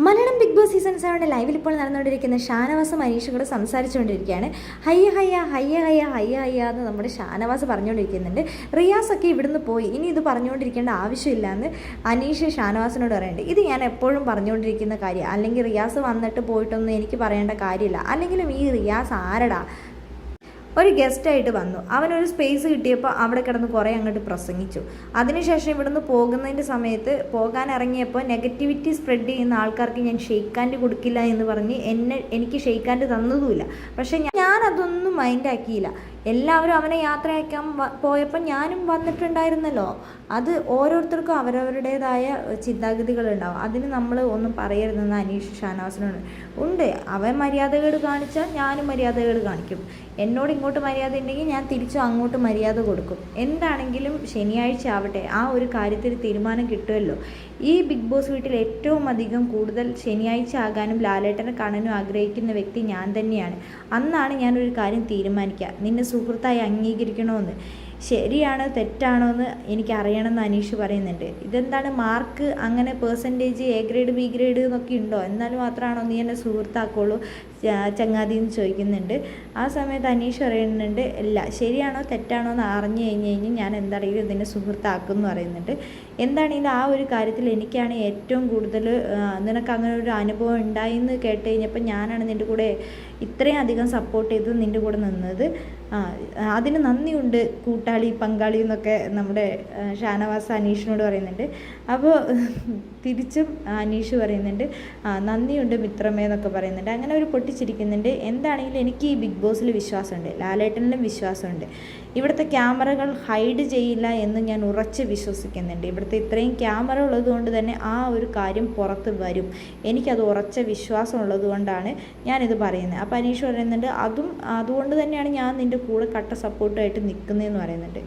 Malayalam big boss season 7 ലൈവിൽ ഇപ്പോൾ നടന്നുകൊണ്ടിരിക്കുന്ന ഷാനവാസും അനീഷും കൂടെ സംസാരിച്ചുകൊണ്ടിരിക്കുകയാണ്. ഹയ്യ ഹയ്യ ഹയ്യ ഹയ്യ ഹയ്യ ഹയ്യ എന്ന് നമ്മുടെ ഷാനവാസ് പറഞ്ഞുകൊണ്ടിരിക്കുന്നുണ്ട്. റിയാസൊക്കെ ഇവിടുന്ന് പോയി, ഇനി ഇത് പറഞ്ഞുകൊണ്ടിരിക്കേണ്ട ആവശ്യമില്ല എന്ന് അനീഷ് ഷാനവാസിനോട് പറയുന്നുണ്ട്. ഇത് ഞാൻ എപ്പോഴും പറഞ്ഞുകൊണ്ടിരിക്കുന്ന കാര്യം, അല്ലെങ്കിൽ റിയാസ് വന്നിട്ട് പോയിട്ടൊന്നും എനിക്ക് പറയേണ്ട കാര്യമില്ല. അല്ലെങ്കിലും ഈ റിയാസ് ആരടാ? ഒരു ഗസ്റ്റായിട്ട് വന്നു, അവനൊരു സ്പേസ് കിട്ടിയപ്പോൾ അവിടെ കിടന്ന് കുറേ അങ്ങോട്ട് പ്രസംഗിച്ചു. അതിനുശേഷം ഇവിടുന്ന് പോകുന്നതിൻ്റെ സമയത്ത് പോകാൻ ഇറങ്ങിയപ്പോൾ നെഗറ്റിവിറ്റി സ്പ്രെഡ് ചെയ്യുന്ന ആൾക്കാർക്ക് ഞാൻ ഷെയ്ക്ക് ഹാൻഡ് കൊടുക്കില്ല എന്ന് പറഞ്ഞ് എനിക്ക് ഷെയ്ക്ക് ഹാൻഡ് തന്നതുമില്ല. പക്ഷേ ഞാനതൊന്നും മൈൻഡാക്കിയില്ല. എല്ലാവരും അവനെ യാത്രയാക്കാൻ പോയപ്പോൾ ഞാനും വന്നിട്ടുണ്ടായിരുന്നല്ലോ. അത് ഓരോരുത്തർക്കും അവരവരുടേതായ ചിന്താഗതികളുണ്ടാവും. അതിന് നമ്മൾ ഒന്നും പറയരുതെന്ന് അനീഷ് ഷാനവാസിനോട് ഉണ്ട്. അവൻ മര്യാദകേട് കാണിച്ചാൽ ഞാനും മര്യാദകേട് കാണിക്കും. എന്നോട് ഇങ്ങോട്ട് മര്യാദ ഉണ്ടെങ്കിൽ ഞാൻ തിരിച്ചും അങ്ങോട്ട് മര്യാദ കൊടുക്കും. എന്താണെങ്കിലും ശനിയാഴ്ച ആവട്ടെ, ആ ഒരു കാര്യത്തിൽ തീരുമാനം കിട്ടുമല്ലോ. ഈ ബിഗ് ബോസ് വീട്ടിൽ ഏറ്റവും അധികം കൂടുതൽ ശനിയാഴ്ച ആകാനും ലാലേട്ടനെ കാണാനും ആഗ്രഹിക്കുന്ന വ്യക്തി ഞാൻ തന്നെയാണ്. അന്നാണ് ഞാനൊരു കാര്യം തീരുമാനിക്കുക, നിന്നെ സുഹൃത്തായി അംഗീകരിക്കണമെന്ന്. ശരിയാണോ തെറ്റാണോ എന്ന് എനിക്കറിയണമെന്ന് അനീഷ് പറയുന്നുണ്ട്. ഇതെന്താണ് മാർക്ക് അങ്ങനെ percentage A grade B grade എന്നൊക്കെ ഉണ്ടോ? എന്നാലും മാത്രമാണോ നീ എന്നെ സുഹൃത്താക്കുള്ളൂ ചങ്ങാതി എന്ന് ചോദിക്കുന്നുണ്ട്. ആ സമയത്ത് അനീഷ് പറയുന്നുണ്ട്, ഇല്ല ശരിയാണോ തെറ്റാണോ എന്ന് അറിഞ്ഞു കഴിഞ്ഞ് ഞാൻ എന്താണെങ്കിലും ഇതിനെ സുഹൃത്താക്കും എന്ന് പറയുന്നുണ്ട്. എന്താണെങ്കിലും ആ ഒരു കാര്യത്തിൽ എനിക്കാണ് ഏറ്റവും കൂടുതൽ നിനക്ക് അങ്ങനെ ഒരു അനുഭവം ഉണ്ടായി എന്ന് കേട്ട് കഴിഞ്ഞപ്പോൾ ഞാനാണ് നിൻ്റെ കൂടെ ഇത്രയും അധികം സപ്പോർട്ട് ചെയ്ത് നിൻ്റെ കൂടെ നിന്നത്. അതിന് നന്ദിയുണ്ട് കൂട്ടാളി പങ്കാളി എന്നൊക്കെ നമ്മുടെ ഷാനവാസ് അനീഷിനോട് പറയുന്നുണ്ട്. അപ്പോൾ തിരിച്ചും അനീഷ് പറയുന്നുണ്ട്, നന്ദിയുണ്ട് മിത്രമേ എന്നൊക്കെ പറയുന്നുണ്ട്. അങ്ങനെ അവർ പൊട്ടിച്ചിരിക്കുന്നുണ്ട്. എന്താണെങ്കിലും എനിക്ക് ഈ ബിഗ് ബോസിൽ വിശ്വാസമുണ്ട്, ലാലേട്ടനിലും വിശ്വാസമുണ്ട്. ഇവിടുത്തെ ക്യാമറകൾ ഹൈഡ് ചെയ്യില്ല എന്ന് ഞാൻ ഉറച്ച് വിശ്വസിക്കുന്നുണ്ട്. ഇവിടുത്തെ ഇത്രയും ക്യാമറ ഉള്ളതുകൊണ്ട് തന്നെ ആ ഒരു കാര്യം പുറത്ത് വരും. എനിക്കത് ഉറച്ച വിശ്വാസം ഉള്ളത് കൊണ്ടാണ് ഞാനിത് പറയുന്നത്. അപ്പോൾ അനീഷ് പറയുന്നുണ്ട്, അതുകൊണ്ട് തന്നെയാണ് ഞാൻ നിൻ്റെ കൂടെ കട്ട സപ്പോർട്ടായിട്ട് നിൽക്കുന്നതെന്ന് പറയുന്നുണ്ട്.